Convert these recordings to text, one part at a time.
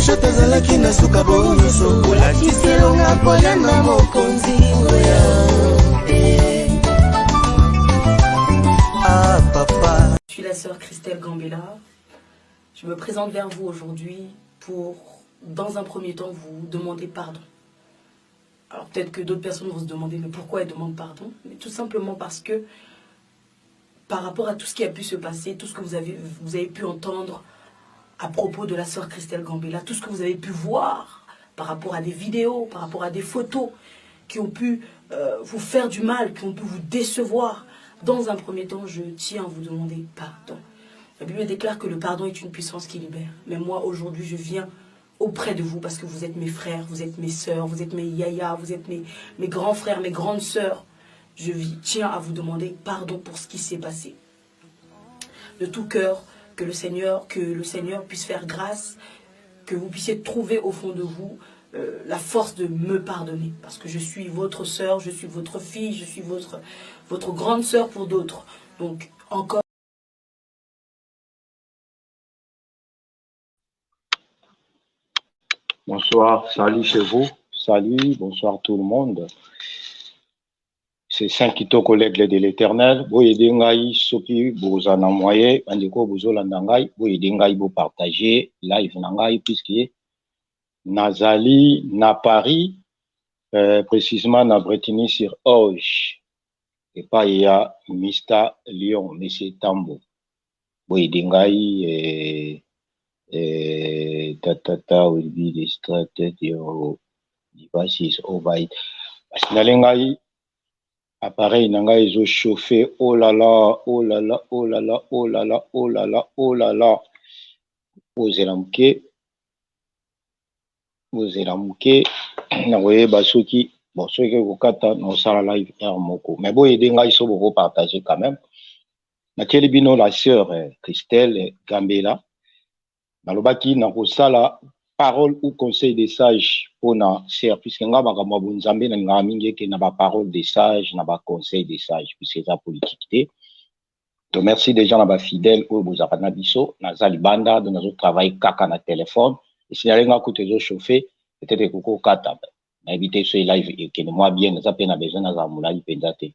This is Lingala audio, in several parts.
tazalaki na suka bonyoso olakiselonga kolia na mokonzi oya. Ah papa. Je suis la sœur Christelle Gambela. Je me présente vers vous aujourd'hui pour, dans un premier temps, vous demander pardon. Alors peut-être que d'autres personnes vont se demander mais pourquoi elles demandent pardon? Mais tout simplement parce que par rapport à tout ce qui a pu se passer, tout ce que vous avez pu entendre à propos de la sœur Christelle Gambela, tout ce que vous avez pu voir par rapport à des vidéos, par rapport à des photos qui ont pu vous faire du mal, qui ont pu vous décevoir, dans un premier temps, je tiens à vous demander pardon. La Bible déclare que le pardon est une puissance qui libère. Mais moi, aujourd'hui, je viens auprès de vous parce que vous êtes mes frères, vous êtes mes sœurs, vous êtes mes yaya, vous êtes mes grands frères, mes grandes sœurs. Je tiens à vous demander pardon pour ce qui s'est passé. De tout cœur, que le Seigneur puisse faire grâce, que vous puissiez trouver au fond de vous la force de me pardonner. Parce que je suis votre sœur, je suis votre fille, je suis votre grande sœur pour d'autres. Donc, encore. Bonsoir, salut chez vous, salut, bonsoir tout le monde. C'est Saint Kitoko l'aigle de l'Éternel. Vous aidez ngai soki vous en envoyez, bandeko vous olandangai, vous aidez ngai vous partager live nangai puisque Nazali na Paris, précisément na Bretigny sur Orge, et pas il y a Mista Lyon, Monsieur Tambo. Vous aidez ngai Tata will be distracted, your device is over. Asinalengai appareil nanga iso chauffé, oh là là, oh là là, oh là là, oh là là, oh là là, oh là là. Posez la mouke, na voye basoki, bon ceux qui vous kata no sala live er moko. Mais bon aider ngai iso beaucoup partager quand même. Na bino la sœur Christelle Gambela. Nalobaki na kosala parole ou conseil des sages pour na sœur puisque nga makambo bunzambe na nga mingi ke na ba parole des sages na ba conseil des sages puisque ça politique. Donc merci déjà na ba fidèles ou bozakana biso na zali banda de notre travail kaka na téléphone et signaler nga ko tezo chauffer peut-être koko kata na éviter ce live et que moi bien na peine besoin na za mulali pendate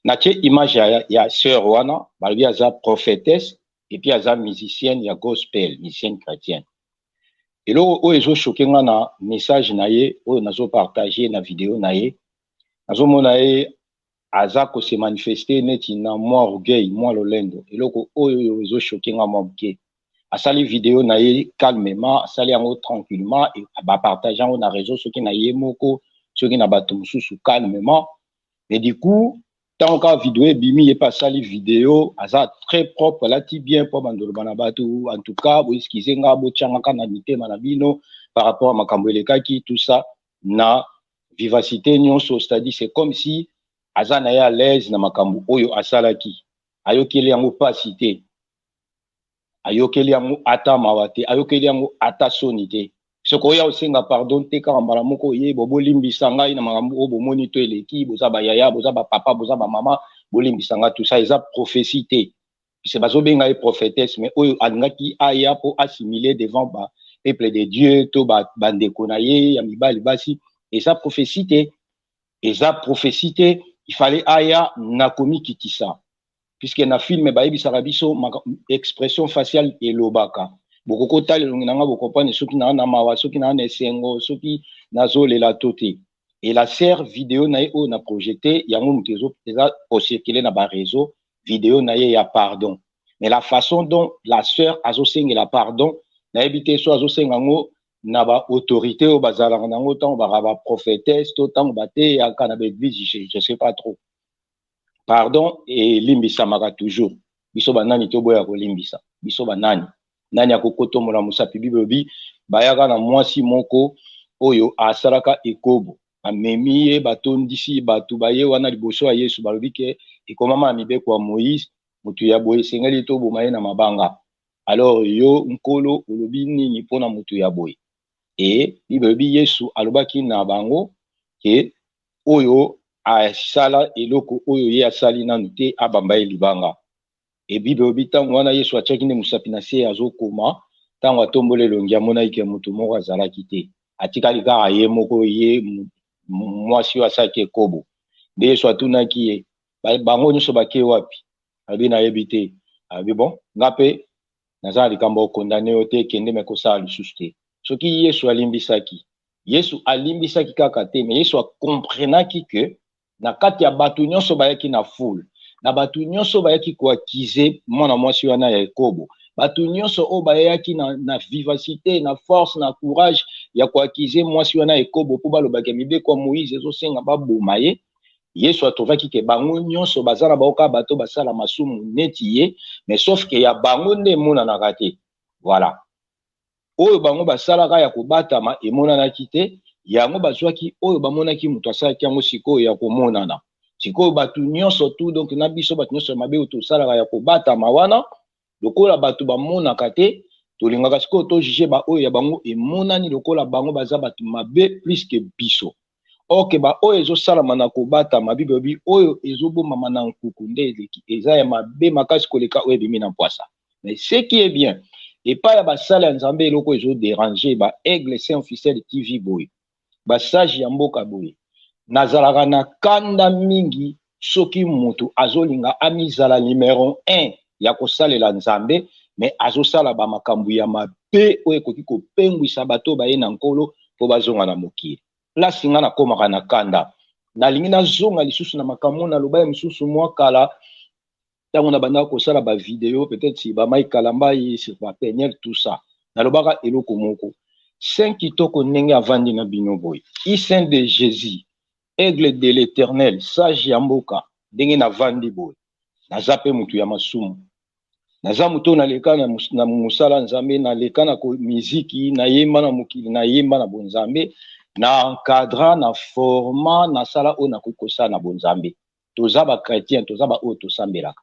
na che image ya sœur wana balbi za prophétesse et puis aza musicienne ya gospel, musicienne chrétienne. Et là, où ils ont choqué na message naie, où ils ont partagé na vidéo naie, ils ont monaie aza ko se manifester neti na moi orgueil, moi lolendo. Et là, où ils ont choqué na mobke. A sali vidéo naie calmement, a sali ango tranquillement et ba partageant on a réseau ceux qui naie moko, ceux qui na batumsu sous calmement. Et du coup tant que vidéo bimi et pas sali vidéo asa très propre là ti bien pour bandolo banabatu en tout cas vous excusez nga bo changa kana nité manabino par rapport à makambo elekaki tout ça na vivacité nyonso c'est-à-dire c'est comme si asa na ya à l'aise na makambo oyo asalaki ayokeli yango pasité ayokeli yango ata mawate ayokeli yango ata sonité ce qu'on a aussi pardon te karambala moko ye bobo limbisa ngai na makambo o bomoni to eleki boza ba yaya boza ba papa boza ba mama bolimbisa nga tout ça eza prophétie te c'est bazo benga prophétesse mais oyo alingaki aya pour assimiler devant ba peuple de Dieu to ba bandeko na ye ya mibali basi et ça prophétie te il fallait aya na komi kitisa puisque na film ba ebisaka biso expression faciale elobaka bokoko tali longinanga bokopane soki na mawa soki na esengo soki nazolela tote et la sœur vidéo na o na projeté yango mutezo eza circuler na ba réseau vidéo na ya pardon mais la façon dont la sœur azosengela pardon na ebité so azosengango na ba autorité o bazala nango tant ba prophétesse to tant baté ya kana ba église je sais pas trop pardon et limbisa maka toujours biso banani to boya ko limbisa biso banani nani akokoto mola musapi bibebi bayaka na mwasi moko oyo asalaka ekobo amemiye batondisi batu baye wana liboso ya Yesu balobi ke ekomama mibeko ya Moïse mutu ya boye sengeli to bomaye na mabanga alors yo nkolo olobi nini pona mutu ya boye et bibebi Yesu alobaki na bango ke oyo asala eloko oyo ye asali nanu te abamba libanga et bibebi tango wana Yesu achaki ne musapi na se azokoma tango atombole longi amona ke mutu moko azalaki te atikali kaka ye moko ye mwasi oyo asalaki ekobo nde yesu atunaki ye bango nyonso bake wapi abi nayebi te abi bon nga mpe naza na likambo okondane yo te kende me kosala lisusu te soki yesu alimbisaki kaka te me yesu akomprenaki ke na kati ya bato nyonso bayaki na foule na bato nyonso bayaki koakize mwana mwasi wana ya ekobo bato nyonso oyo bayaki na vivacité na force na courage ya koakize mwasi wana ekobo mpo balobaki mibeko ya moïse ezosenga baboma ye yesu atrovaki ke bango nyonso baza na baoka bato basala masumu neti ye mais sauf ke ya bango nde emonanaka te voilà oyo bango basalaka ya kobatama emonanaki te yango bazwaki oyo bamonaki moto asalaki yango sikoyo ya komonana sikoyo bato nyonso tu donc na biso bato nyonso mabe oyo tosalaka ya kobatama wana lokola bato bamonaka te tolingaka sikoyo tojuge baoyo ya bango emonani lokola bango baza bato mabe plus ke biso oke baoyo ezosalama na kobatama bibebi oyo ezobomama na nkuku nde eleki eza ya mabe makasi koleka oyo ebimi na mpwasa mais ce qui est bien epai ya basala ya nzambe eloko ezodérange baaigle saint officiel tv boye basage ya mboka boye nazalaka na kanda mingi soki moto azolinga amizala numero 1 ya kosalela nzambe mais azosala bamakambo ya mabe oyo ekoki kopengwisa bato baye na nkolo mpo bazonga na mokili place nga nakomaka na kanda nalingi nazonga lisusu na makambo naloba ya misusu mwa kala ntango na bandaka kosala bavideo peut-être si bamai kalambai sur bapeniel tout ça nalobaka eloko moko saint kitoko ndenge avandi na bino boye i saint de jésus aigle de l'éternel sage ya mboka ndenge navandi boye naza mpe mutu ya masumu naza mutu naleka na mosala nzambe naleka na miziki nayemba na mokili nayemba na bonzambe na encadra na forma na sala oyo nakoki kosala na bonzambe toza bachrétien toza baoyo tosambelaka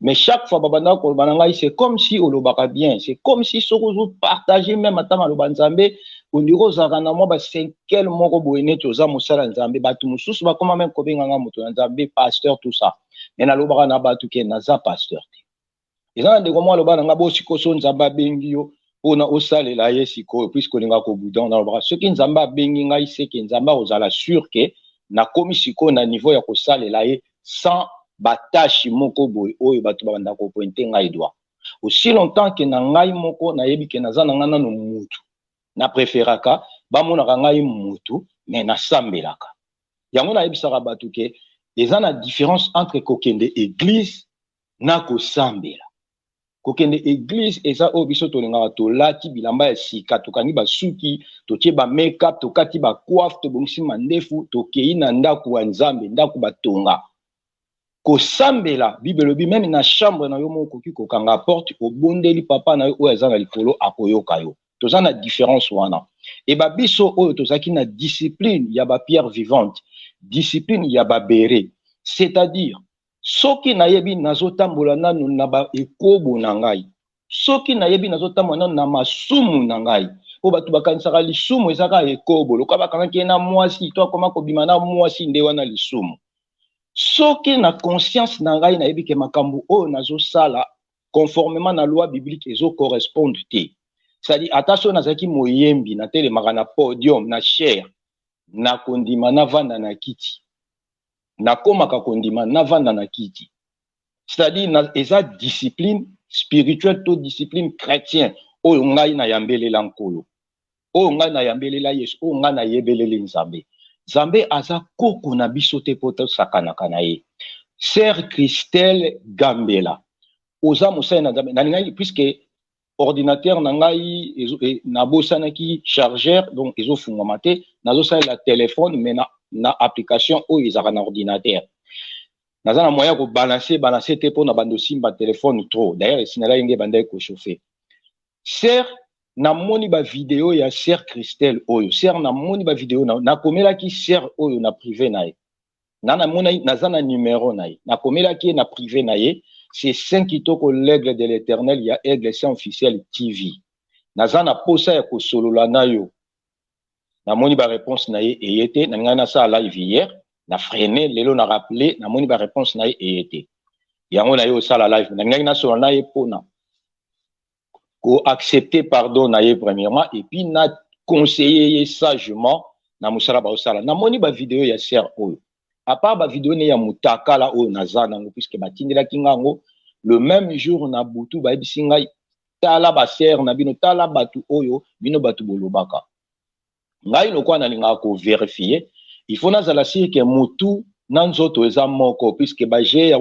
mais chaque fois babanda koloba na ngai c'est comme si olobaka bien c'est comme si soki ozopartage même ata maloba nzambe ondiri ozalaka na mwa basenkel moko boye neti oza mosala nzambe bato mosusu bakoma meme kobenganga moto na nzambe pasteur tout ça mais nalobaka na bato ke naza pasteur te eza na ndeko mwa aloba na ngai bosikoso nzambe abengi yo mpona osalela ye sikoyo puiske olinga kobudan nalobaka soki nzambe abengi ngai seke nzambe akozala sur ke nakomi sikoyo na niveau ya kosalela ye sans batashi moko boye oyo bato babanda kopointe ngai doigt aussi longtemps ke na ngai moko nayebi ke naza na ngai nano mutu na préféraka bamonaka ngai mutu mais nasambelaka yango nayebisaka bato ke eza na différence entre kokende église na kosambela kokende église eza oyo biso tolingaka tolati bilamba ya sika tokangi basuki totie ba make-up tokati bacoiffe tobongisi mandefu tokei na ndako ya nzambe ndako batonga kosambela bibelobi meme na chambre na yo moko okoki kokanga porte obondeli papa na yo oyo aza na likolo akoyoka yo toza na différence wana e babiso oyo tozalaki na discipline ya bapierre vivante discipline ya babere c'est-à-dire soki nayebi nazotambola nanu na baekobo na ngai soki nayebi nazotambola nanu na masumu na ngai po bato bakanisaka lisumu ezaka ekobo lokola bakangaki ye na mwasi to akoma kobima na mwasi nde wana lisumu soki na conscience na ngai nayebi ke makambo oyo nazosala conformément na loi biblique ezocorrespondre te c'est-à-dire ata so nazalaki moyembi natelemaka na podium na chair nakondima navanda na kiti nakomaka kondima navanda na kiti c'est-à-dire eza discipline spirituelle to discipline chrétien oyo ngai nayambelela nkolo oyo ngai nayambelela yesu oyo ngai nayebeleli nzambe nzambe aza koko na biso te mpo tosakanaka na ye sœur Christelle Gambela oza mosali na nzambe nalingai puisque ordinateur na ngai nabosanaki chargeur donc ezofungwama te nazosalela telefone mais na application oyo ezalaka na ordinateur naza na moyen ya kobalancer te mpo na bando simba telefone trop d'ailleurs esinala yenge bandaki kochauffe sœur namoni ba vidéo ya sœur Christelle oyo sœur namoni ba vidéo nakomelaki sœur oyo na privé na ye naza na numéro na ye nakomelaki ye na privé na ye c'est Saint Kitoko l'aigle de l'éternel ya aigle saint officiel TV naza na posa ya kosolola na yo namoni ba réponse na ye eyete na ngai na sa live hier na freiner lelo na rappeler namoni ba réponse na ye eyete yango na yo sala live na ngai na solola na ye pona ko accepter pardon na ye premièrement et puis na conseiller sagement na musala ba osala na moni ba vidéo ya ser oyo à part ba vidéo ne ya mutaka la oyo naza nango puisque batindela kingango le même jour na butu ba bisinga tala ba ser na bino tala batu oyo bino batu bolobaka ngai lokwa na linga ko vérifier il faut nazala sire que mutu na nzoto eza moko puisque ba je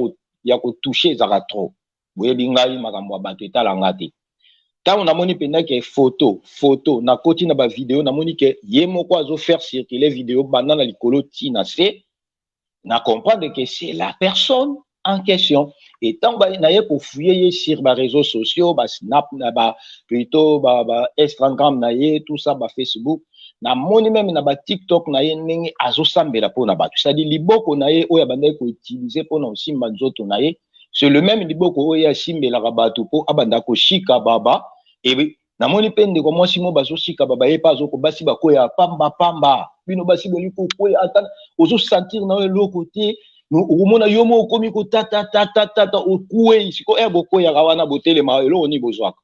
ya ko toucher ezaka trop boyebi ngai makambo ya bato etala nga te ntango namoni mpenza ke photo na koti na bavideo namoni ke ye moko azo faire circuler video banda na likolo ntina se na comprendre que c'est la personne en question et tant na ye kofouye ye sur ba réseaux sociaux ba snap na ba plutôt ba Instagram na ye tout ça ba Facebook na moni même na ba TikTok na ye ndenge azosambela mpona bato c'est-à-dire liboko na ye oyo abandaki koutilize mpona osimba nzoto na ye c'est le même liboko oyo asimbelaka bato mpo abanda koshika baba et namoni mpe ndeko mwasi mo bazoshika baba ye mpe azoko basi bakoya pamba bino basi boli kokwea ata ozosentir na yo eloko te okomona yo mo okomi kotatatata okwei siko ere bokweyaka wana botelema eloko ni bozwaka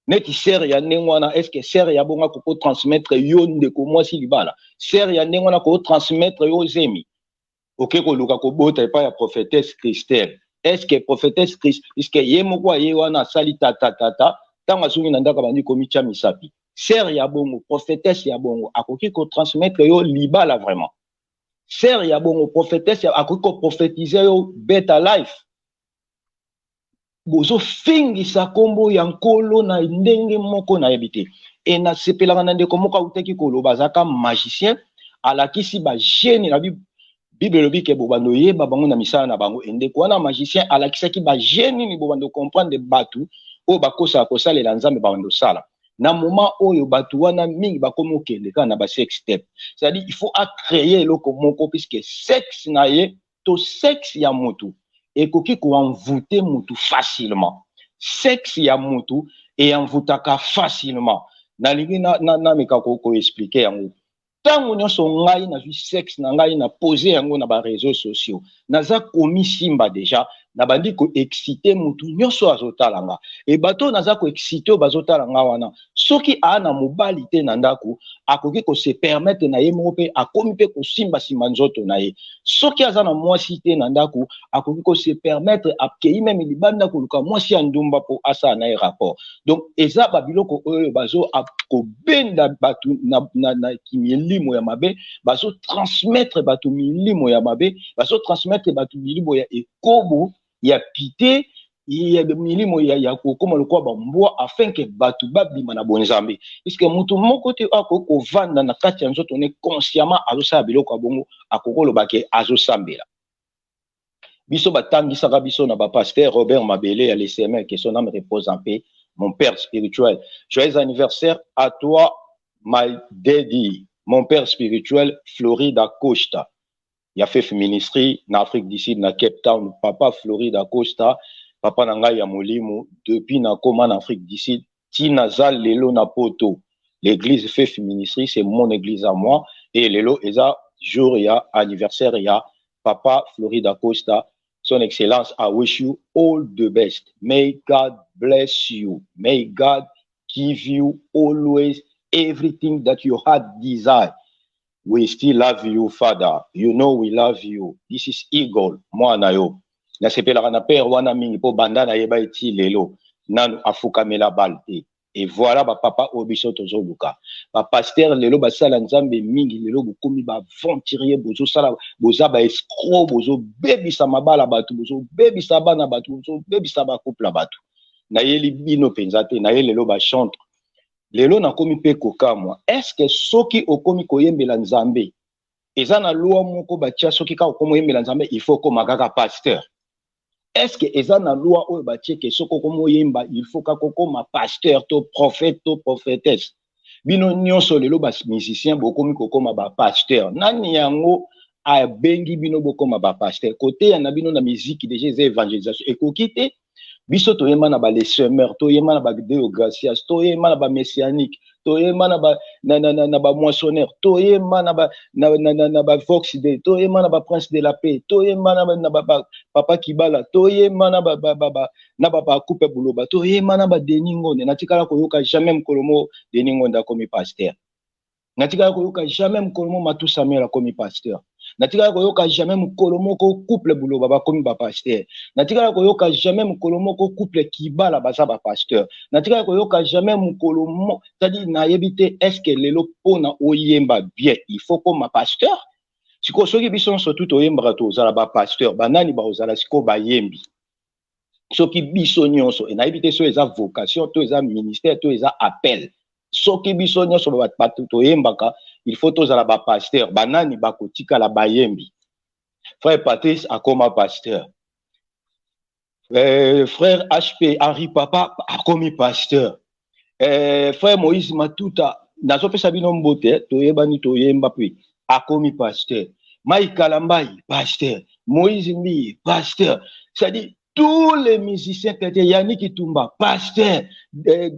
neti sere ya ndenge wana est ce que sere ya bonga koko transmettre yo ndeko mwasi libala sere ya ndenge wana koko transmettre yo zemi oke koluka kobota epai ya prophétesse Christelle est ce que prophétesse Christ puisque ye moko ye wana asali tatatata tango asungi na ndako bandi komitya misapi sere ya bongo prophétesse ya bongo akoki kotransmettre yo libala vraiment sere ya bongo prophétesse akoki koprophétiser yo better life bozofingisa kombo ya nkolo na ndenge moko nayebi te e nasepelaka na ndeko moko autaki koloba azaka magicien alakisi bagene na bible elobi ke bobando yeba bango na misala na bango endeko wana magicien alakisaki bagene ni bobando comprendre batu oyo bakosaka kosalela nzambe bando sala na moment oyo batu wana mingi bakomi okende kaka na ba sex step c'est-à-dire il faut créer eloko moko puisque sexe na ye to sexe ya mutu ekoki koenvoûter mutu facilement sexe ya mutu envoûtaka facilement nalingi na meka ko expliquer yango ntango nyonso ngai nazwi sexe na ngai na pose yango na ba réseaux sociaux naza komi simba déjà na bandi ko exciter mutu nyonso azotala nga e bato naza ko exciter o bazotala nga wana soki ana mobali te na ndako akoki ko se permettre na ye moko pe akomi pe ko simba simba nzoto na ye soki aza na mwasi te na ndako akoki ko se permettre akei même libanda ko luka mwasi ya ndumba po asa na ye rapport donc eza ba biloko oyo bazo akobenda batu na kimilimo ya mabe bazo transmettre batu milimo ya mabe bazo transmettre batu milimo ya ekobo ya pité ya milimo ya kokoma lokwa bambwa afin que batu babima na bonzambe puisque mutu moko te akoko vanda na kati ya nzoto ne consciemment azosala biloko ya bongo akokoloba ke azosambela biso batangisaka biso na bapasteur Robert Mabele ya l'ECMR que son âme repose en paix mon père spirituel joyeux anniversaire à toi my daddy mon père spirituel Florida Costa il a fait ministry na Afrique du Sud na Cape Town papa Florida Costa papa na ngai ya molimo depuis na koma en Afrique du Sud tina za lelo na poto l'église fait ministry c'est mon église à moi et lelo eza jour ya anniversaire ya papa Florida Costa son excellence I wish you all the best may God bless you may God give you always everything that your heart desire. We still love you, Father. You know we love you. This is Eagle, moi na yo. Na sepelaka na père wana mingi po banda na yeba eti lelo. Nanu afuka mela balte. Et voilà ba papa obiso tozo luka. Ba pasteur lelo ba sala nzambe mingi lelo bokomi ba aventurier bozo sala boza ba escroc bozo bebisa mabala batu bozo bebisa bana batu bozo bebisa ba couple batu. Na yeli bino penzate na yeli lelo ba chante. Lelo na komi pe kokamwa est-ce que soki okomi koyembela nzambe eza na loi moko batia soki ka okomi koyembela nzambe il faut koma kaka pasteur est-ce que eza na loi oyo batie ke soko komo yemba il faut ka kokoma pasteur to prophète to prophétesse bino nyonso lelo ba musicien bokomi kokoma ba pasteur nani yango abengi bino bokoma ba pasteur côté ya na bino na musique déjà évangélisation ekoki te biso toyema na ba les semeurs, toyema na ba Deo Gracias, toyema na ba messianique, toyema na ba na ba moissonneur, toyema na ba Vox Day, toyema na ba Prince de la Paix, toyema na ba Papa Kibala, toyema na ba Coupe Buloba, toyema na ba Denis Ngonde. Natikala koyoka jamais mkolomo Denis Ngonde akomi pasteur. Natikala koyoka jamais mkolomo Matou Samuel akomi pasteur. Natikala koyoka jamais mkolomo ko couple Buloba bakomi ba pasteur. Natikala koyoka jamais mkolomo ko couple Kibala baza ba pasteur. Natikala koyoka jamais mkolomo, c'est-à-dire na yebite est-ce que lelo pona oyemba bien il faut comme ma pasteur. Siko soki biso surtout oyemba to zala ba pasteur banani ba ozala siko ba yembi. Soki biso nyonso na yebite so eza vocation to eza ministère to eza appel. Soki biso nyonso ba to yembaka il faut tozala ba pasteur banani bakotika la bayembi. Frère Patrice akoma pasteur. Frère HP Henri Papa akomi pasteur. Frère Moïse Matuta nazopesa bino mbote toyebani toyemba puis akomi pasteur. Mike Kalambai pasteur. Moïse Mbi pasteur. C'est-à-dire tous les musiciens qui étaient Yannick Itumba pasteur,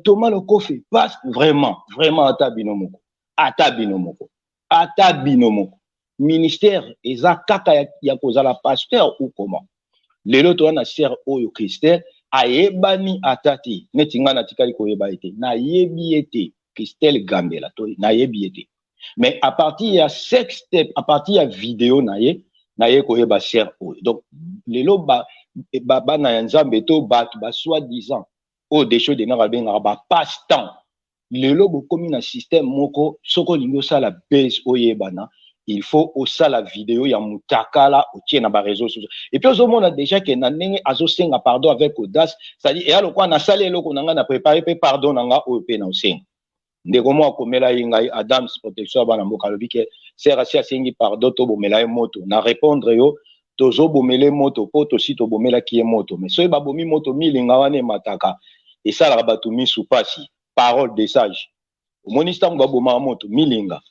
Thomas Lokofe pasteur. Vraiment atabinomoko. Atabinomoko. Ministère eza kaka ya kozala pasteur ou comment. Lelo to na ser oyo Christelle ayebani atati netinga na tikali koyeba ete na yebi ete Christelle Gambela to na yebi ete. Mais à partir ya sex step, à partir ya vidéo na ye koyeba ser oyo. Donc lelo ba na nzambe to ba soi-disant o des choses de na benga ba passe-temps. Lelo bo komi na système moko soko lingo sala base oyebana. Il faut aussi la vidéo ya mutakala au tien na ba réseaux sociaux. Et puis on a déjà que na ndenge azosenga pardon avec audace, c'est-à-dire et alors quoi na salé eloko nanga na préparer pe pardon nanga o pe na osenga. Ndeko mo akomela yinga Adams protection bana mboka lobi ke sera si asengi pardon to bomela moto na répondre yo tozo bomele moto po to si to bomela ki moto mais so ba bomi moto milinga wane mataka et ça la batu misu pasi parole des sages. Au monista mba boma moto milinga.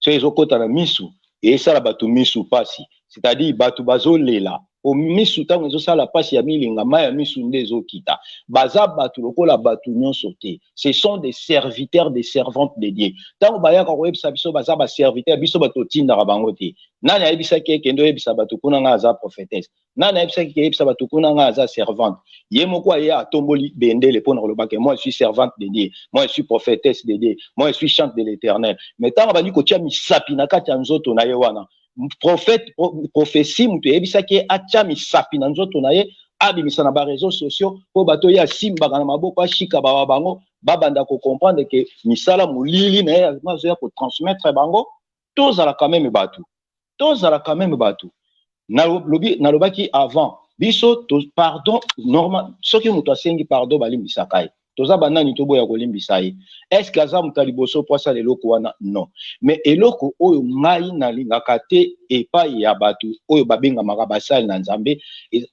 So ezokota na misu et ça la batu misu pasi, c'est-à-dire batu bazo lela o misu tango ezosala pasi ya milinga ma ya misu ndezo kita baza batu lokola batu nyonso te. Ce sont des serviteurs, des servantes de Dieu. Tango bayaka ko yebisa biso baza ba serviteurs biso bato tinda bango te. Nani ayebisa ke kendo yebisa batu kuna nga za prophétesse, nani ayebisa ke yebisa batu kuna nga za servante. Ye moko ya atomboli bendele pona lobake moi je suis servante de Dieu, moi je suis prophétesse de Dieu, moi je suis chante de l'Éternel. Mais tango bani ko tia misapi na kati ya nzoto na ye wana prophète prophétie mutu yebisa ke atia misapi na nzoto na ye abimisa na ba réseaux sociaux po bato ya simba na maboko ashika ba bango babanda ko comprendre que misala mulili na ye mazo ya ko transmettre bango tozala quand même batu na lobaki avant biso to pardon normal soki mutu asengi pardon balimbisa kai toza banani to boya kolimbisa ye est-ce que aza mutu liboso po asala eloko wana non mais eloko oyo ngai nalingaka te epai ya batu oyo babengamaka basali na nzambe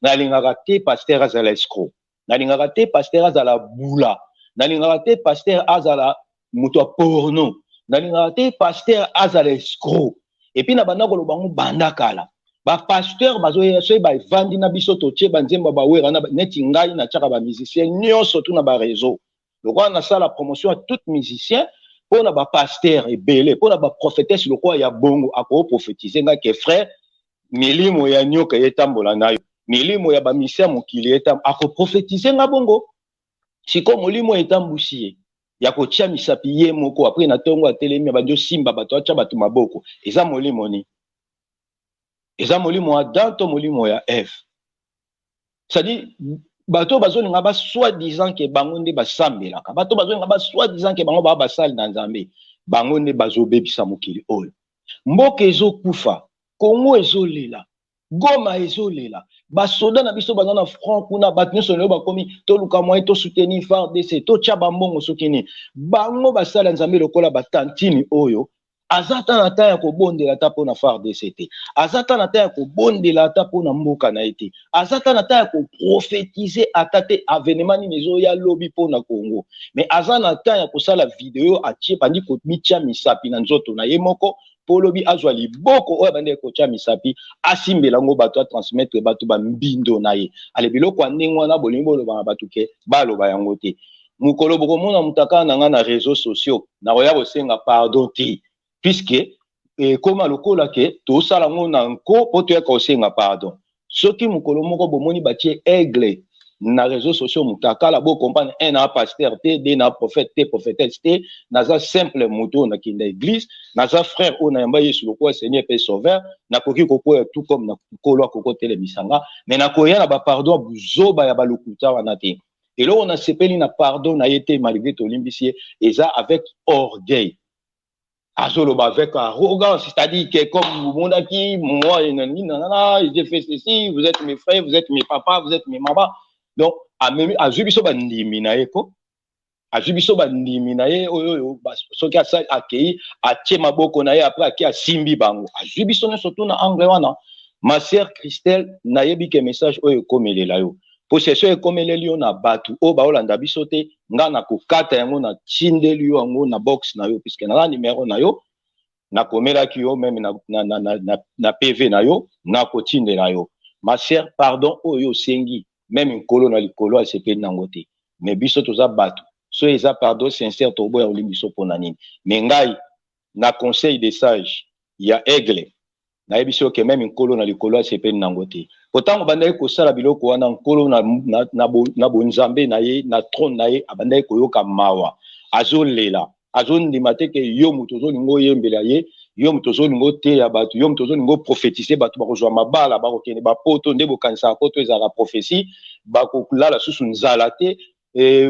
nalingaka te pasteur azala escroc, nalingaka te pasteur azala bula, nalingaka te pasteur azala mutu porno, nalingaka te pasteur azala escroc. Et puis na banda koloba ngo banda kala ba pasteur bazoya so ba vandi na biso to tie banzemba ba wera na neti ngai na tshaka ba musicien nyonso tout na ba réseau. Le roi na sala promotion à tout musicien pour na ba pasteur et belé pour na ba prophétesse le roi ya bongo ako prophétiser nga ke frère milimo ya nyoka yetambola nayo milimo ya ba misien mokili etam ako prophétiser nga bongo siko molimo etambusiye ya ko tia misapi ye moko après na tongo atelemi ba dio simba bato acha bato maboko eza molimo ni eza molimo Adam to molimo ya Eve. C'est-à-dire bato bazolinga ba soi-disant ke bango nde basambelaka bato bazolinga ba soi-disant ke bango ba basali na nzambe bango nde bazobebisa mokili oyo mboka ezokufa Kongo ezolela Goma ezolela basoda na biso banana front kuna bato nyonso lelo bakomi toluka moyen to soutenir FARDC to tia bambongo sokini bango basala nzambe lokola batantini oyo azata na ta ya kobondela ta pona FARDC te azata na ta ya kobondela ta pona mboka na ete azata na ta ya koprophétiser atate avénement nini ezoya lobi pona Congo mais azana ta ya kosala vidéo atie pandi komitia misapi na nzoto na ye moko polobi azwa liboko oyo bande kocha misapi asimbela ngo bato a transmettre bato ba mbindo na ye ale biloko ndenge wana bolingi boloba bato ke baloba yango te mukolo bokomona mutaka na nga na réseaux sociaux na roya bosenga pardon te puisque koma lokola ke tosala ngo na nko po toyaka osenga pardon soki mukolo moko bomoni batie aigle na réseaux sociaux mutaka la bo comprendre un na pasteur te deux na prophète te prophétesse te naza simple moto na kinda église naza frère o na yamba Yesu lokola Seigneur pe sauveur na koki kokoya tout comme na kolwa koko telemisanga mais na koya na ba pardon buzoba ya balokuta wana te et là on a sepeli na pardon na été malgré to limbisier et ça avec orgueil azoloba avec arrogance, c'est-à-dire que comme vous mondaki moi j'ai fait ceci, vous êtes mes frères, vous êtes mes papas, vous êtes mes mamans. Donc a zubiso ba ndimi na eko a zubiso ba ndimi na ye oyo soki asa akei atie maboko na ye après aki asimbi bango a zubiso ne surtout na anglais wana ma sœur Christelle na yebi ke message oyo komelela yo possession ekomeleli yo na batu o baolanda biso te nga na kokata yango na tindeli yo yango na box na yo puisque na numéro na yo na komelaki yo même na PV na yo na kotindela yo ma sœur pardon oyo sengi même nkolo na likolo asepeli nango te mais biso toza batu so eza pardon sincère toboya olingi biso pona nini mais ngai na conseil des sages ya aigle na yebi so ke même nkolo na likolo asepeli nango te potango bandaki kosala biloko wana nkolo na bonzambe na ye na trône na ye abandaki koyoka mawa azolela azondima te ke yo moto ozolinga oyembela ye yo moto ozolinga oteya bato yo moto ozolinga oprophétise bato bakozwa mabala bakokende bapoto nde bokanisaka poto ezalaka prophétie bakolala susu nzala te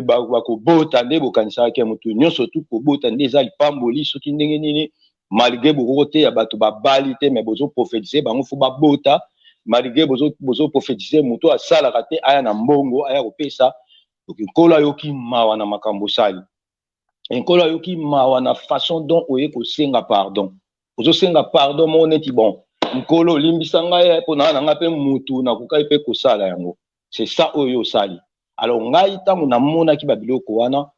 bakobota nde bokanisaka ke moto nyonso tu kobota nde eza lipamboli soki ndenge nini malgré bokoko teya bato babali te mais bozoprophétise bango fo babota malgré bozoprophétise moto asalaka te aya na mbongo aya kopesa nkolo ayoki mawa na makambo osali nkolo ayoki mawa na façon dont oye kosenga pardon ozosenga pardon mo neti bon nkolo olimbisa ngai mpo na nga mpe mutu nakokai mpe kosala yango c'est ça oyo osali alors ngai ntango namonaki babiloko wana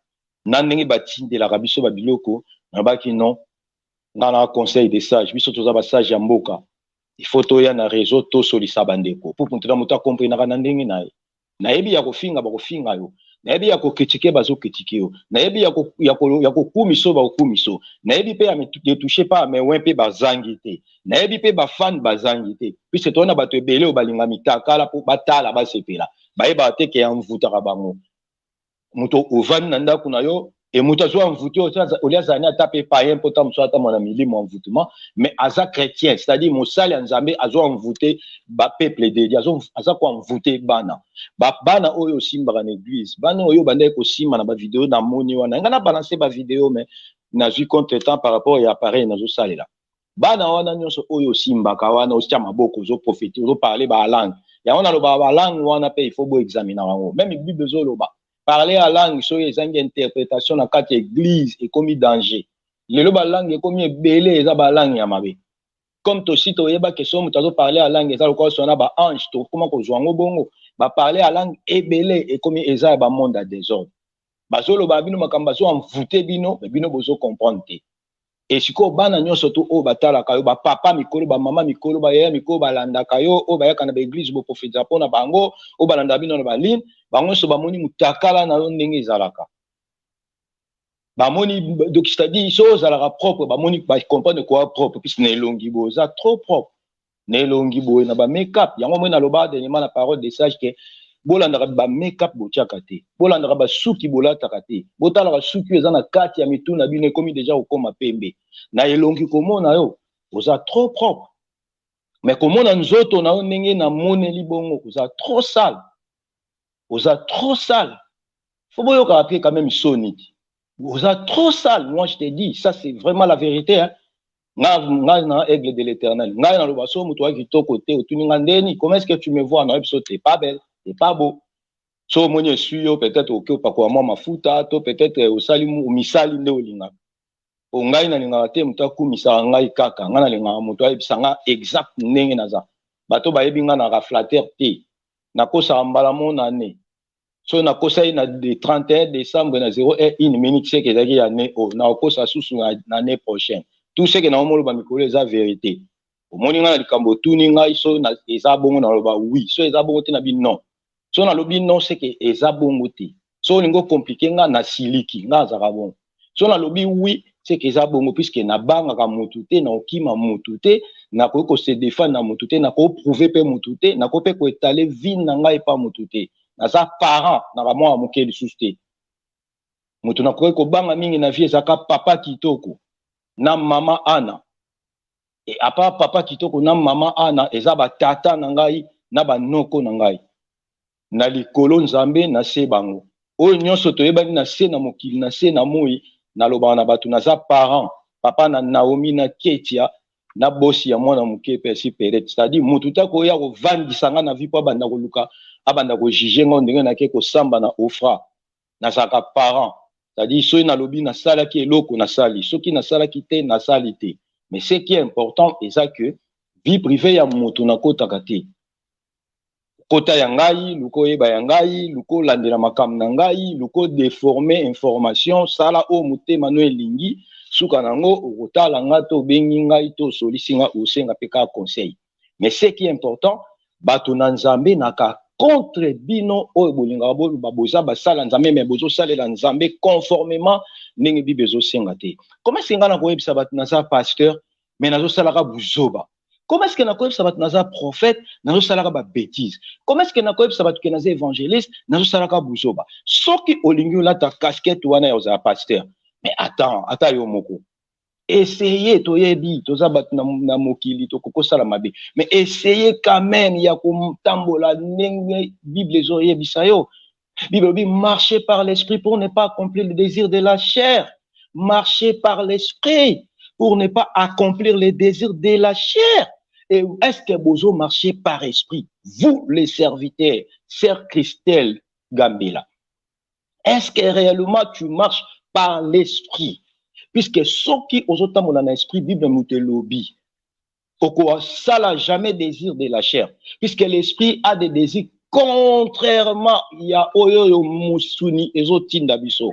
na ndenge batindelaka biso babiloko nabaki non nga na conseil des sages biso toza basage ya mboka il faut toya na réseau tosolisa bandeko mpo mputela moto akomprenaka na ndenge na ye nayebi ya kofinga bakofinga yo nayebi ya kokritike bazokritike yo nayebi ya kokumiso bakokumiso nayebi mpe ya touche pa mewe mpe bazangi te nayebi mpe bafane bazangi te puisque tona bato ebele oyo balinga mitakala mpo batala basepela bayebaka te ke ya mvutaka bango moto ovandi na ndako na yo et moto azwa mvuti olia azali ata mpe payen mpo ta mosu ata mwana milimo ya mvutement mais aza chrétien c'est-à-dire mosali ya nzambe azwa mvute bapeuple de Dieu aza koamvute bana bana oyo osimbaka na église bana oyo bandaki kosimba na bavideo namoni wana nga na balance bavideo mais nazwi contre temps par rapport ya appareil nazosalela bana wana nyonso oyo osimbaka wana osia maboko ozoprofete ozoparle balangue yango nalobaka balangue wana mpe il faut boexamina yango même bible ezoloba parler à langue so ezangi interprétation na kati église ekomi danger lelo ba langue ekomi ebele eza ba langue ya mabe comme tosi toyeba ke so moto azoparler à langue eza lokola sona ba ange tokoma kozwa ngo bongo ba parler à langue ebele ekomi eza ya ba monde à désordre bazoloba bino makambo bazoamvute bino bozo comprendre te et sikoyo bana nyonso to oyo batalaka yo bapapa mikolo bamama mikolo bayaya mikolo balandaka yo oyo bayaka na baeglise boprofetiza mpona bango oyo balandaka bino na baline bango nyonso bamoni mutakala na yo ndenge ezalaka bamoni donc c'est-à-dire so ozalaka propre bamoni bacomprendre koa propre puisque na elongi boye oza trop propre na elongi boye na bamake-up yango moi nalobaka dernièrement na parole des sages ke bolandaka bamake-up botiaka te bolandaka basuki bolataka te botalaka suki eza na kati ya mitu na bino ekomi deja kokoma pembe na elongi komona yo oza trop propre mais komona nzoto na yo ndenge namoneli bongo oza trop sale oza trop sale faut boyoka après quand même soni oza trop sale moi je te dis ça c'est vraiment la vérité hein ngai na aigle de l'éternel ngai na loba so moto wa kitoko te otuni nga ndeni comment est-ce que tu me vois na episode t'es pas belle t'es pas beau so moni esuyo peut-être oke opakwa mwa mafuta to peut-être osali misali nde olinga o ngai na linga te moto akumisa ngai kaka ngai na linga moto ayebisa nga exact ndenge naza bato bayebi nga na raflateur te nakosa mbala mona ne so nakosa na de 31 décembre na 01 minute c'est que ezaki ya ne o na kosa susu na année prochaine tout ce que na omolo ba mikolo eza vérité omoni nga na likambo tuni ngai so na eza bongo na loba oui so eza bongo te na bi non so na lobi non c'est que eza bongo te so lingo compliqué nga na siliki nga azaka bongo so na lobi oui c'est que eza bongo puisque na banga ka mutu te na okima mutu te na ko se défendre na mutu te na ko prouver pe mutu te na ko pe ko étaler vie na ngai pa mutu te na za parent na ba mwa muke lisusu te mutu na ko banga mingi na vie ezaka papa kitoko na mama ana et à part papa kitoko na mama ana eza ba tata na ngai na ba noko na ngai na likolo nzambe na se bango oyo nyonso toyebani na se na mokili na se na moi na loba na batu na za parent papa na Naomi na Ketia na bosi ya mwana muke pesi peret c'est-à-dire mutu ta ko ya ko vandisa nga na vie po banda ko luka abanda ko juger ngo ndenge na ke ko samba na ofra na saka parent c'est-à-dire so na lobi na sala ki eloko na sali soki na sala ki te na sali te mais ce qui est important est ça que vie privée ya mutu na kota kati kota ya ngai luko yeba ya ngai luko landela makam na ngai luko déformer information sala o mutema no elingi suka nango okotala nga to bengi ngai to solisi nga osenga peka conseil mais ce qui est important bato na nzambe naka contre bino oyo bolinga baboza basala nzambe mais bozo salela nzambe conformément ndenge bible ezosenga te comment est-ce que nga na koyebisa bato na za pasteur mais nazo salaka buzoba comment est-ce que na koyebisa bato na za prophète nazo salaka ba bêtise comment est-ce que na koyebisa bato ke na za évangéliste nazo salaka buzoba soki olingi olata casquette wana ya za pasteur mais attends yo moko essayez toyebi toza bato na mokili tokoko sala mabe mais essayez quand même ya kotambola ndenge bible ezoyebisa yo bible bi marcher par l'esprit pour ne pas accomplir le désir de la chair marcher par l'esprit pour ne pas accomplir les désirs de la chair. Et est-ce que vous marchez par esprit, vous les serviteurs, sœur Christelle Gambela? Est-ce que réellement tu marches par l'esprit? Puisque ceux qui ont autant mon esprit, Bible nous te lobby. Pourquoi ça n'a jamais désir de la chair? Puisque l'esprit a des désirs contrairement à Oyo Musuni et Zotindabiso.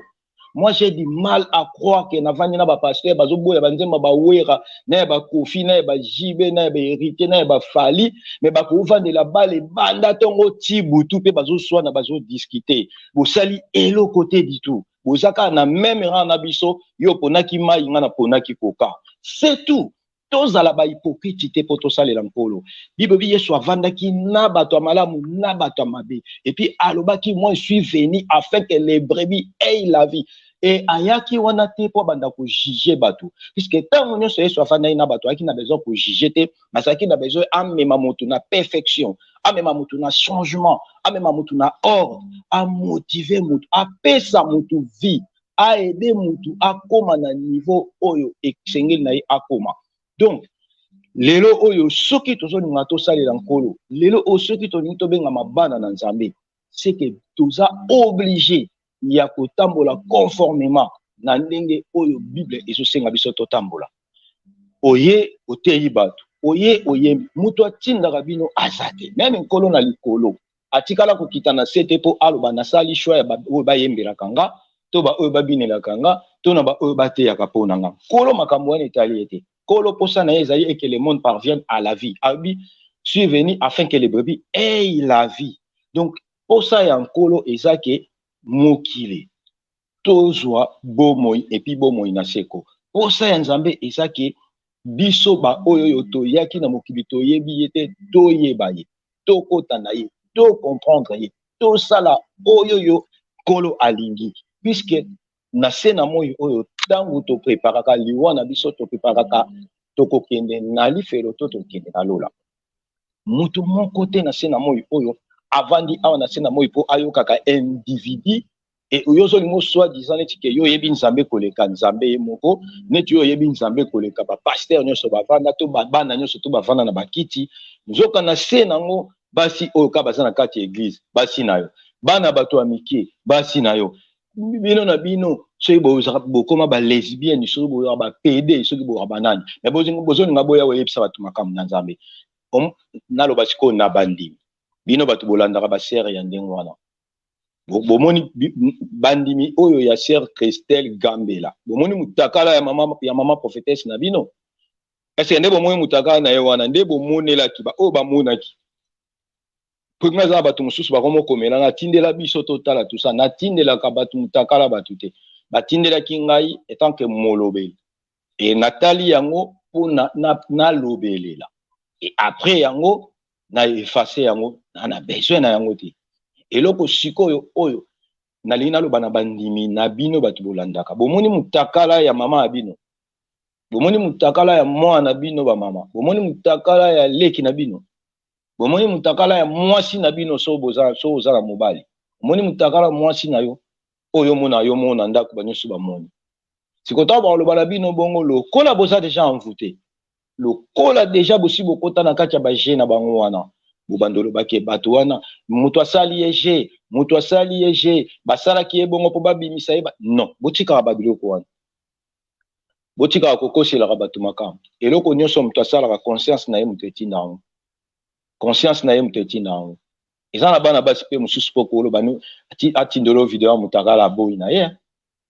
Moi, j'ai du mal à croire que Navani n'a pas pasteur, Bazobo, Banzema, Bawera, Neba Kofi, Neba Jibe, Neba Hérité, Neba Fali, mais Bakouvan de la balle, les bandatongo Tiboutou, Bazo soit, Nabazo discuter. Vous sali elo côté du tout. Vous avez na même rang Nabiso, yo ponaki ma, yingana ponaki koka. C'est tout. Tous à la ba hypocrite pour tout ça les lampolo. Bible dit soit vandaki na bato malamu na bato mabe. Et puis alobaki moi je suis venu afin que les brebis aient la vie. Et ayaki wana te po banda ko juger bato. Puisque tant on se soit vandaki na bato aki na besoin ko juger te, masaki na besoin amema mutu na perfection, amema mutu na changement, amema mutu na ordre, à motiver mutu, à pesa mutu vie, à aider mutu à koma na niveau oyo eksengeli na akoma. Donc, lelo oyo soki tozo ninga to salela nkolo, lelo o soki to ninga to benga mabana na nzambe, c'est que toza obligé ya kotambola conformément na ndenge oyo Bible ezosenga biso to tambola. Oye oteyi bato, oye muto atindaka bino azate, même nkolo na likolo, atikala kokita na sete po aloba na sali choix ya oyo bayembelaka nga, to ba oyo babinelaka nga, to na ba oyo bateyaka pona nga. Nkolo makambo wana etali ete Kolo posa na ezali et que le monde parvienne à la vie. Abi, je suis venu afin que les brebis aient la vie. Donc, posa ya nkolo ezake mokile. Tozwa bomoi et puis bomoi na seko. Posa ya nzambe ezake biso ba oyo yo to yaki na mokili to yebi yete to yebaye. To kota na ye, to comprendre ye. To sala oyo yo kolo alingi. Puisque na sena moi oyo tango to preparaka liwana biso to preparaka to kokende na lifelo to kende na lola mutu mon côté na sena moi oyo avandi awa na sena moi po ayo kaka individu et oyo zo limo soit disant neti ke yo yebi nzambe koleka nzambe moko neti yo yebi nzambe koleka ba pasteur nyoso bavanda to bana nyoso to bavanda na bakiti nzoka na sena ngo basi oyo ka bazana kati église basi nayo bana bato amiki basi nayo bino na bino soki bokoma ba lesbienne soki boza ba PD soki boza banani mais bozo nga boya oyebisa bato makamu na nzambe naloba siko na bandimi bino bato bolandaka ba sere ya ndenge wana bomoni bandimi oyo ya sœur Christelle Gambela bomoni mutakala ya mama prophétesse na bino est-ce que nde bomoni mutakala na ye wana nde bomonelaki ba oyo bamonaki po ngaza bato mosusu bakomo komela na tindela biso totala tout ça na tindelaka bato mutakala bato te batindelaki ngai etant que molobeli et natali yango po na lobelela et après yango na effacer yango na besoin na yango te eloko sikoyo oyo nalingi naloba na bandimi na bino bato bolandaka bomoni mutakala ya mama ya bino bomoni mutakala ya mwana bino ba mama bomoni mutakala ya leki na bino bomoni mutakala ya mwasi na bino so oza na mobali bomoni mutakala mwasi na yo oyo mona ndako banyoso bamoni sikota baloba na bino bongo lokola boza déjà envoûté lokola déjà bosi bokota na kati ya baje na bango wana bobandolo bake bato wana mutu asali yeje basalaki ye bongo po babimisa ye non botikaka babiloko wana botikaka kokoselaka bato makambo eloko nyonso mutu asalaka conscience na ye mutu etinda yango conscience na ye mutu etinda yango eza na bana basi mpe mosusu po koloba atindelo video ya mutakala aboyi na ye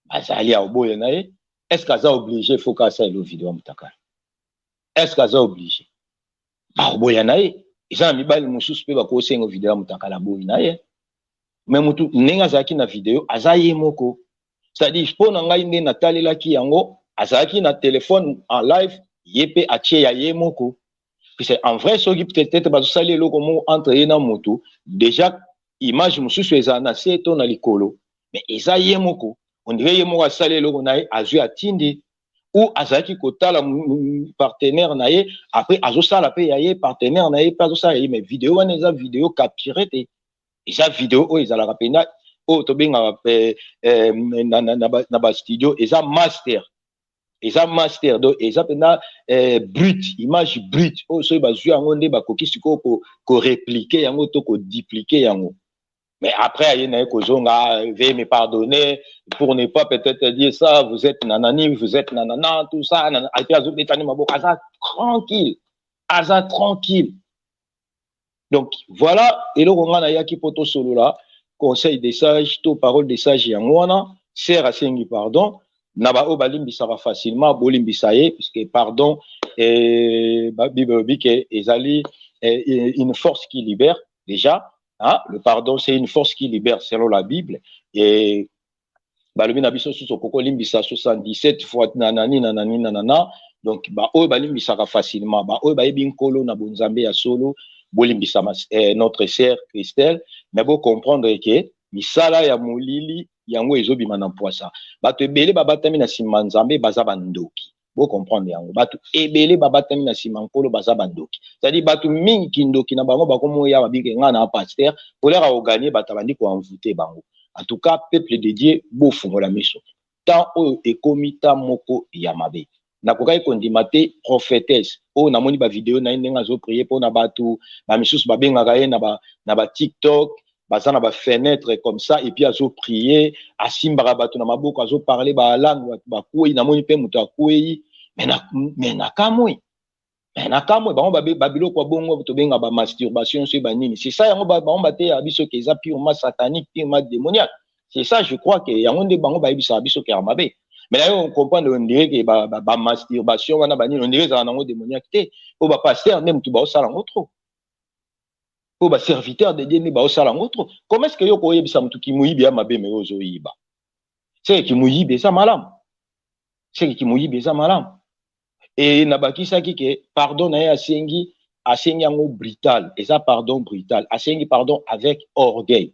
bazali aboye na ye est-ce que aza obligé faut kasalela video ya mutakala est-ce que aza obligé baoboya na ye eza na mibali mosusu mpe bakosenga video ya mutakala aboyi na ye me mutu ndenge azalaki na video aza ye moko c'est-à-dire mpo na ngai nde natalelaki yango azalaki na téléphone en live ye mpe atie ya ye moko puisque en vrai soki peut-être bazosali eloko moko entre ye na motu déjà image mosusu ezala na se to na likolo mais eza ye moko ondire ye moko asali eloko na ye azwi atindi ou azalaki kotala partenaire na ye après azosala mpe ya ye partenaire na ye mpe azosala ye mais video wana eza video capturé te eza video oyo ezalaka mpena oyo tobengaka na bastudio eza master donc eza mpena brut image brut oyo soki bazwi yango nde bakoki sikoyo koreplike yango to kodiplike yango mais après aye na ye kozonga veuillez me pardonner pour ne pas peut-être dire ça vous êtes nanani vous êtes nanana tout ça ape azobetani maboko aza tranquille donc voilà eloko nga nayaki po tosolola conseil des sages to parole des sages yango wana sert asengi pardon na ba oyo balimbisaka facilement bolimbisa ye puisque pardon bible lobi ke ezali une force qui libère déjà. Hein? Le pardon, c'est une force qui libère selon la Bible. Et balobi na biso suso koko limbisa 77 fois nanani. Donc ba oyo balimbisaka facilement, ba oyo bayebi nkolo na bonzambe ya solo bolimbisa notre sœur Christelle, mais bo comprendre que misala ya molili yango ezobima na poisa. Bato ebele babatami na sima nzambe baza bandoki. Bo comprendre yango. Bato ebele babatami na sima nkolo baza bandoki. C'est-à-dire bato mingi kindoki na bango bakomo ya babike nga na pasteur pour leur organiser bato bandi ko envoûter bango. En tout cas, peuple de Dieu, beau fungola miso. Tant o ekomita moko ya mabe. Na kokai kondimate prophétesse. O na moni ba vidéo na ndenga zo prier pour na batu, ba misusu ba benga kaye na ba TikTok, baza na ba fenêtre comme ça et puis azo prier, asimba batu na maboko azo parler ba langue ba kuyi na moni pe mutu akuyi, mais na kamwe. Na kamwe bango babilo kwa bongo to benga ba masturbation sur ba nini. C'est ça yango bango bate abiso ke za purement satanique, purement démoniaque. C'est ça je crois que yango nde bango ba ebisa abiso ke amabe. Mais là on comprend on dirait que ba masturbation wana ba nini on dirait za nango démoniaque te. O ba pasteur même tu ba osala ngo trop. O ba serviteur de Dieu ne ba osala ngo trop. Comment est-ce que yo ko yebisa mutu ki muyibi ya mabe me ozo yiba? C'est ki muyibi ça malam. C'est ki muyibi ça malam. Et nabakisaki ke pardon na asengi yango brutal et ça pardon brutal asengi pardon avec orgueil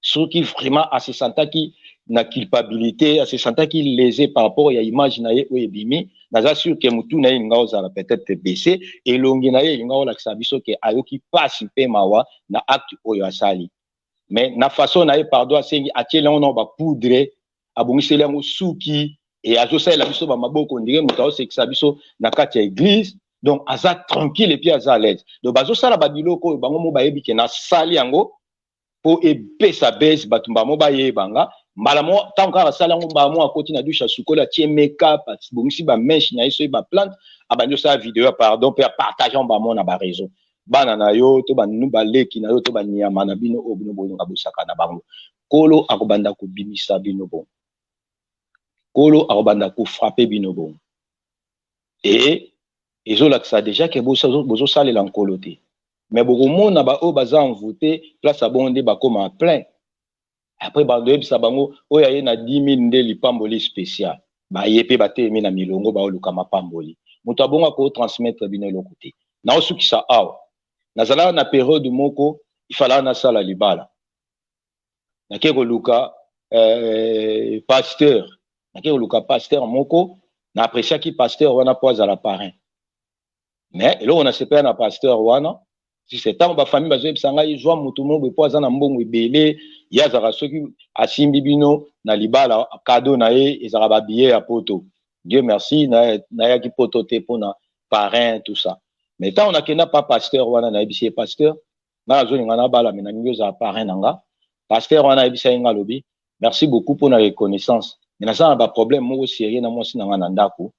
ceux qui vraiment a se sentaki na culpabilité a se sentaki lésé par rapport à image na ye oyebimi naza sûr que mutu na ye ngao za peut-être baissé et longi na ye ngao la sabiso ke ayoki passe pe mawa na acte oyo asali mais na façon na ye pardon asengi atiela on ba poudre abongiseli yango suki et azosa la biso ba maboko on dirait muta osekisa biso na kati ya église donc aza tranquille et puis aza à l'aise donc bazosala ba biloko bango mo bayebi ke na sali yango po epesa base batumba mo bayebanga mbala mo tanka basala yango ba mo akoti na douche sukola tie make-up bongisi ba mèche na yeso ba plante abanyo sa vidéo pardon pe partager ba mo na ba réseau bana na yo to ba nu ba leki na yo to ba nyama na bino obino bolinga bosaka na bango Kolo akobanda ko bimisa bino bon. Kolo akobanda ko frapper bino bon. Et ezolakisa déjà que bozo salela nkolo te. Mais bokomona ba o baza envoûté place à bonde bakoma plein. Après bando ebisa bango oya ye na 10 000 nde lipamboli spécial. Ba yepe batemi na milongo ba oluka mapamboli. Muto abonga ko transmettre bino eloko te. Na osukisa awa. Nazala na période moko il fallait na sala libala. Na ke koluka pasteur. Na ke koluka pasteur moko na apprécia ki pasteur wana poza la parrain. Mais là on a sepé na pasteur wana si c'est tant ba famille bazo ebisanga izwa mutu mo poza na mbongo ebele yazaka soki asimbi bino na libala cadeau na ye ezaka ba billet ya poto. Dieu merci na yaki poto te pona parrain tout ça. Mais tant on a kena pas pasteur wana na ebisi pasteur na zoni ngana bala mena nyoza parrain nanga pasteur wana ebisa nga lobi merci beaucoup pour la reconnaissance. Mais na ça ba problème mo sérieux na mo sinanga na ndako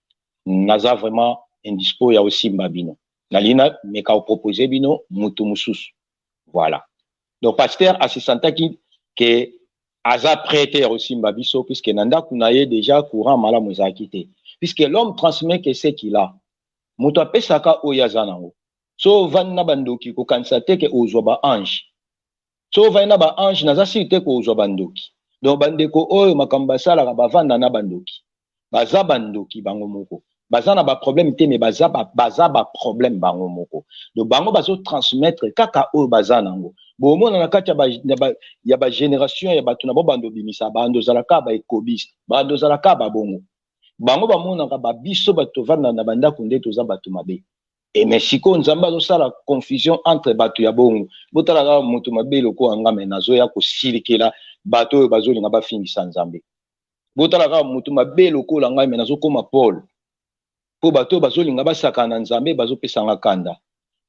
naza vraiment indispo ya aussi mbabino. Nalina me ka proposer bino mutu mususu. Voilà. Donc pasteur a se senti que aza prêteur aussi mbabiso puisque nanda kunaye déjà courant mala mozakité. Puisque l'homme transmet que c'est qu'il a. Mutu apesaka oyaza nango. So vanna bandoki ko kansate ke ozoba ange. So vanna ba ange naza site ko ozoba bandoki. Donc bandeko oyo makambasala ka bavanda na bandoki. Baza bandoki bango moko. Baza na ba problème te mais baza ba problème bango moko. Donc bango bazo transmettre kaka oyo baza nango. Bo mona na kati ya ba génération ya batu na bo bando bimisa bando zalaka ba ekobiste. Bando zalaka ba bongo. Bango ba mona ka ba biso bato vanda na banda kunde toza batu mabe. Et mais siko nzamba zo sala confusion entre batu ya bongo. Botala ka mutu mabe loko anga menazo ya ko silikela bato bazo linga ba fingisa nzambe. Botala ka mutu mabe loko langa menazo koma Paul. Po bato bazo linga ba sakana nzambe bazo pesanga kanda.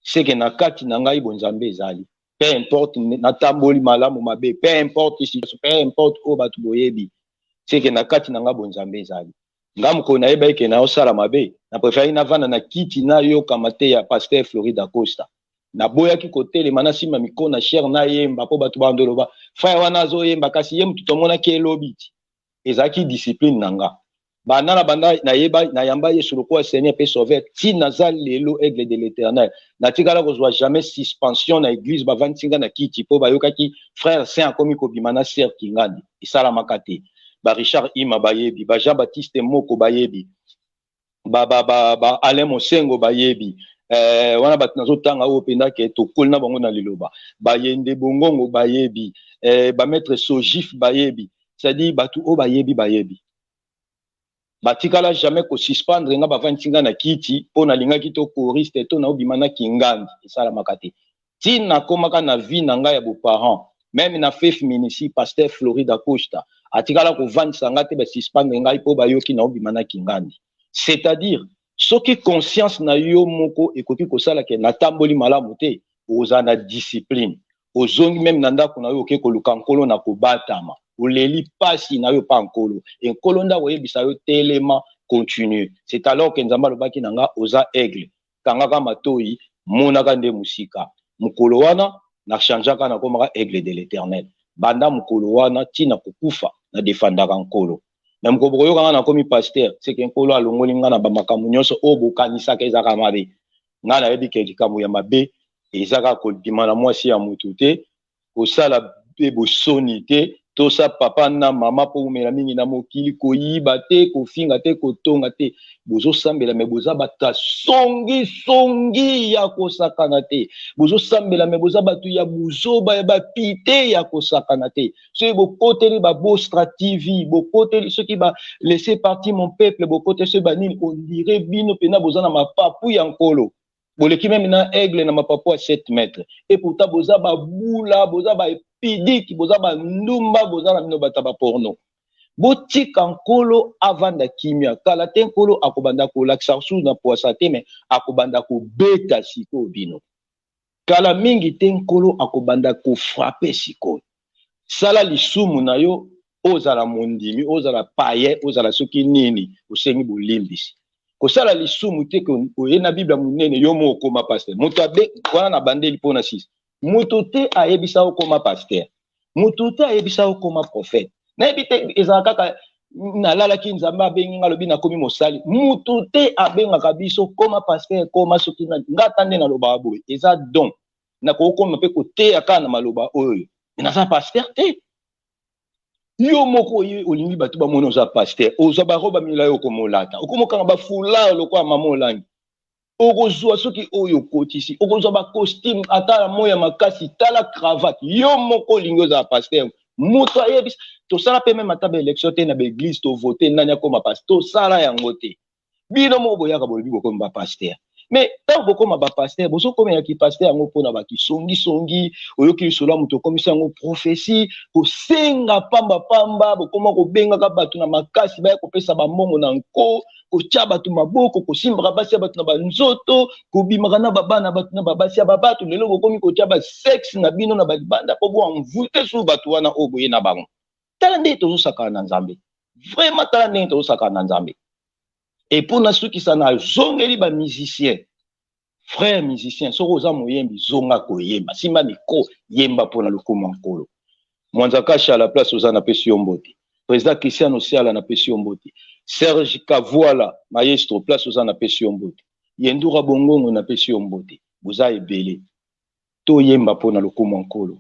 C'est que na kati na ngai bo nzambe ezali. Peu importe na tamboli malamu mabe, peu importe si peu importe o bato boyebi. C'est que na kati na nga bo nzambe ezali. Ngam ko na yeba ke na osala mabe. Na préféré na vana na kiti na yo kamate ya pasteur Florida Costa. Na boya ki kotele manasima mikona cher na yemba po bato bandoloba. Frère wana zo yemba kasi yem tutomona ke lobiti. Ezaki discipline nanga. Banana banda na yeba na yamba yesu loko Seigneur pe sauver ti nazal lelo aigle de l'Éternel. Na tigala ko zwa jamais suspension na église ba vantinga na kiti po bayoka ki frère saint komi ko bimana ser kingandi. Isala makate. Ba Richard Ima bayebi, ba Jean-Baptiste Moko bayebi. Ba Alain Mosengo bayebi. Wana bat nazotanga o penda ke to kolna bango na liloba. Ba Yende Bongongo bayebi. Ba maître Sojif bayebi. C'est-à-dire batu o bayebi. Batikala jamais ko suspendre nga bavantinga na kiti po na linga kito choriste to na obimana kingandi esala makate tina komaka na vie na nga ya bo parents même na faith ministry pasteur Florida Costa atikala ko vandisa nga te ba suspendre nga po bayoki na obimana kingandi c'est-à-dire soki conscience na yo moko ekoki kosala ke na tamboli malamu te ozana discipline ozongi même na ndako na yo ke koluka nkolo na kobatama oleli pasi na yo pa nkolo enkolo nda oyebisa yo telema continue c'est alors que nzamba lobaki nanga oza aigle kangaka matoi monaka nde musika mukolo wana na changeaka na komaka aigle de l'Éternel banda mukolo wana tina kokufa na defandaka nkolo na mukolo koyoka na komi pasteur c'est que nkolo alongoli nga na bamakambo nyonso o bokanisaka ezaka mabe nga na yebi ke likambo ya mabe ezaka kobima na mwasi ya mutu te kosala pe bosoni te tosa papa na mama po umela mingi na mokili koyiba te kofinga te kotonga te bozo sambela me boza bata songi ya kosakana te bozo sambela me boza batu ya buzoba ya bapite ya kosakana te so bokoteli ba Bostra TV bokoteli ceux qui ba laisser partir mon peuple bokoteli ceux banini on dirait bino pena boza na mapapu ya nkolo boleki même na aigle na mapapu à 7 mètres et pourtant boza ba bula boza ba pidiki boza ba ndumba boza na bino bataba porno botika nkolo avanda kimia kala te nkolo akobanda ko laksa sous na poisa te mais akobanda ko beta siko bino kala mingi te nkolo akobanda ko frapper siko sala lisumu na yo ozala mondimi ozala paye ozala soki nini osengi bolimbisi kosala lisumu te ko oyena Bible munene yo moko ma pasteur moto abe wana na bandeli pona 6 moto te ayebisa okoma pasteur Mututa ayebisa okoma prophète. Nayebi te ezalaka kaka nalalaki nzambe abengi nga lobi nakomi mosali. Mututa abengaka biso koma pasteur koma soki ngata nde naloba boye. Eza don. Na kokoma pe koteya kana maloba oyo. Naza pasteur te. Yo moko olingi batu bamona oza pasteur. Oza baroba milayo komolata. Okomokanga bafula lokwa mama olangi. Okozwa soki oyo kotisi, okozwa ba costume atala moya makasi, tala cravate, yo moko lingo za pasteur. Muto ayebis, to sala pe même atabe élection te na ba église to voter nanya koma pasteur, to sala yango te. Bino mo boyaka bolobi boko ba pasteur. Mais tant boko ma ba pasteur, bozo koma ya ki pasteur yango pona ba ki songi, oyoki solo muto komisa yango prophétie, ko senga pamba boko mo ko benga ka batu na makasi ba ko pesa ba mbongo na nko. Kotia batu maboko kosimbaka basi ya batu na banzoto kobimaka na babana batu na babasi ya babatu lelo bokomi kotia ba sexe na bino na balibanda po bo envoûter sur batu wana o boye na bango tala nde tozosaka na nzambe vraiment tala nde tozosaka na nzambe et pour na sukisa na zongeli ba musicien frère musicien soko oza moyembi zonga koyemba simba miko yemba pona lokoma nkolo mwanzaka shala place oza na pesi yombote président Christian Osiala na pesi yombote Serge Kavoala, maestro, place aux na pesi yombote. Yendura bongongo na pesi yombote. Buza ebele. To yemba po na lokumu nkolo.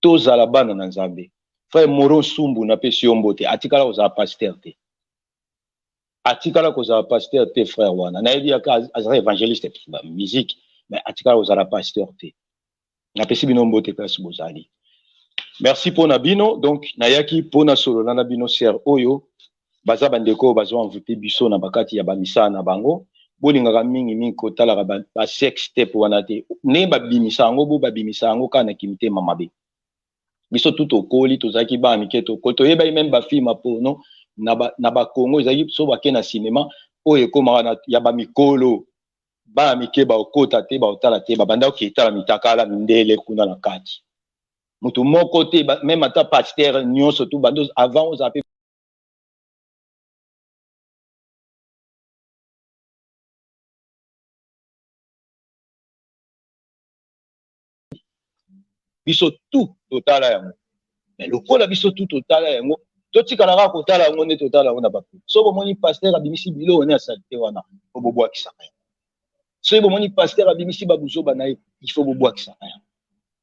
To zalabana na nzambe. Frère Moron Sumbu na pesi yombote. Atikala oza pasteur te. Atikala oza pasteur te frère wana. Na yebi aka azara évangéliste ba musique, mais atikala oza pasteur te. Na pesi bino mbote place bozali. Merci pour Nabino. Donc nayaki pour na solo na Nabino ser oyo. Baza bandeko bazo envoûter biso na bakati ya bamisa na bango bolingaka mingi kotala ba sex step wana te ne babimisa yango bo babimisa yango kana kimite mamabe biso tout okoli tozaki ba miketo koto yeba même ba film porno na ba Congo ezaki so bake na cinéma oyo ekoma na ya ba mikolo ba mike ba okota te ba otala te ba banda okitala mitakala mindele kuna na kati mutu moko te même ata pasteur nyonso tout bando avant aux appels biso tout totala yango mais lokola biso tout totala yango totikala kaka kotala yango nde totala yango na bato so bomoni pasteur abimisi bilo ne asalite wana po bobwakisaka yango so bomoni pasteur abimisi babuzoba na ye il faut bobwakisaka yango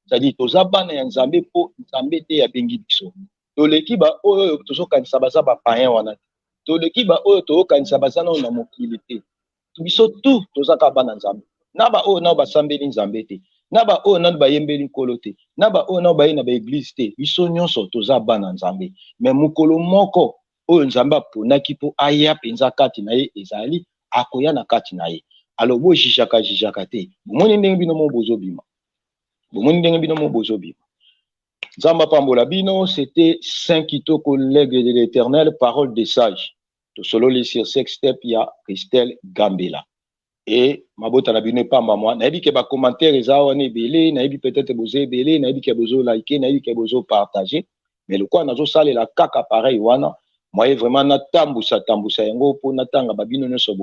c'est-à-dire toza bana ya nzambe po nzambe te abengi biso toleki ba oyo tozokanisa baza bapayen wana te toleki ba oyo tozokanisa baza nano na mokili te biso tout toza kaka bana nzambe na ba oyo nao basambeli nzambe te na ba oyo nano bayembeli nkolo te na ba oyo nao baye na baeglise te biso nyonso toza bana nzambe me mokolo moko oyo nzambe aponaki mpo aya mpenza kati na ye ezali akoya na kati na ye alors bojijaka te bomoni ndenge bino mo bozobima bomoni ndenge bino mo bozobima nzambe apambola bino. C'était Saint Kitoko, l'aigle de l'éternel, parole des sages tosololi sur sex step ya Christelle Gambela et mabota na bino pamba moi nayebi ke ba commentaire eza wana ebele nayebi peut-être bozo ebele nayebi ke bozo liker nayebi ke bozo partager mais le quoi nazo salela kaka pareil wana moi vraiment na tambusa yango po natanga babino nyonso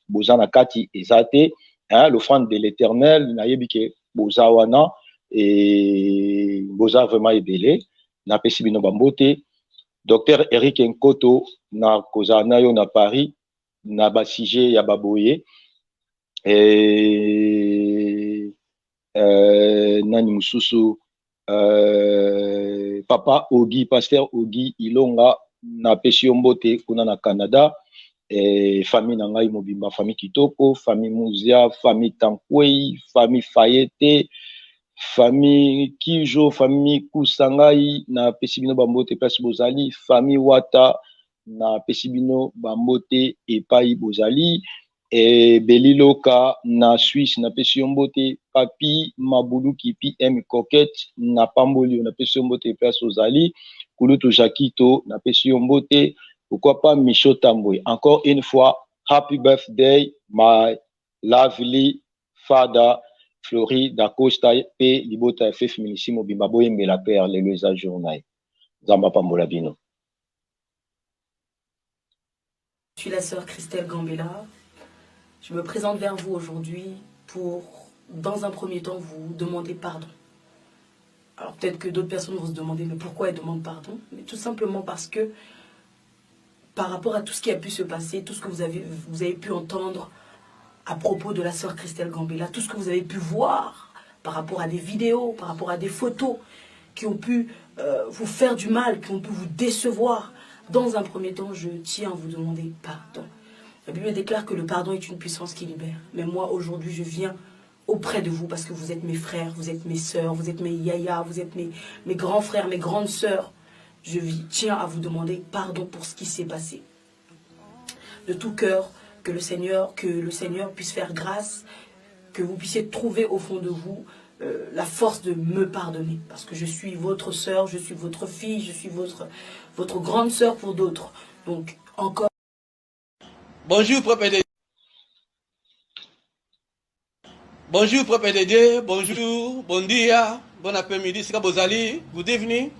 boza na kati ezate hein l'offrande de l'éternel nayebi ke boza wana et boza vraiment ebele na pesi bino bambote. Docteur Eric Nkoto na kozana yo na Paris na ba sujet ya baboye nani mususu papa Ogi pasteur Ogi Ilonga na pesi mbote kuna na Canada famille na ngai mobimba famille Kitoko famille Muzia famille Tankwei famille Fayete famille Kijo famille Kusangai na pesibino bambote place bozali famille Wata na pesibino bambote epai bozali Beliloka na Suisse na pesiyombote papi Mabuluki PM Coquette na Pambolio na pesiyombote place bozali Kulutu Jakito na pesiyombote pourquoi pas Micho Tambwe. Encore une fois happy birthday my lovely father Flori d'Acosta P. Libota F. Féminissimo Bimabo Yembe la Père, les Leza Journal. Zamba Pambola Bino. Je suis la sœur Christelle Gambela. Je me présente vers vous aujourd'hui pour, dans un premier temps, vous demander pardon. Alors peut-être que d'autres personnes vont se demander, mais pourquoi elle demande pardon? Mais tout simplement parce que par rapport à tout ce qui a pu se passer, tout ce que vous avez pu entendre à propos de la sœur Christelle Gambela, tout ce que vous avez pu voir par rapport à des vidéos, par rapport à des photos qui ont pu vous faire du mal, qui ont pu vous décevoir, dans un premier temps, je tiens à vous demander pardon. La Bible déclare que le pardon est une puissance qui libère. Mais moi, aujourd'hui, je viens auprès de vous parce que vous êtes mes frères, vous êtes mes sœurs, vous êtes mes yaya, vous êtes mes grands frères, mes grandes sœurs. Je tiens à vous demander pardon pour ce qui s'est passé. De tout cœur, que le Seigneur puisse faire grâce, que vous puissiez trouver au fond de vous la force de me pardonner. Parce que je suis votre sœur, je suis votre fille, je suis votre grande sœur pour d'autres. Donc, encore. Bonjour, propre Dédé. Bonjour, propre Dédé. Bonjour, bon dia, bon après-midi, c'est Bozali, good evening.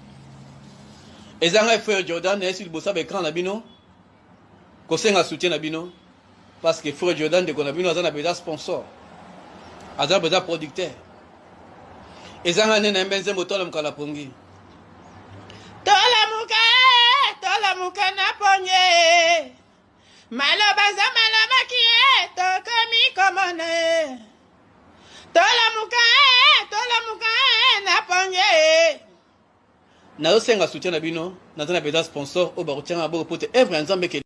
Et ça, frère Jordan, est-ce que vous savez écran Nabino? Conseil à soutien Nabino. Parce que frère Jordan, de Konabino, a un sponsor. A un producteur. Et ça, a un benzen moteur de Mkalapongi. Tola muka na ponye. Malobaza malabaki tokomi komone. Tola muka na ponye. Na osenga soutien na bino, na tana peda sponsor o ba rotianga bo pote evre nzambe ke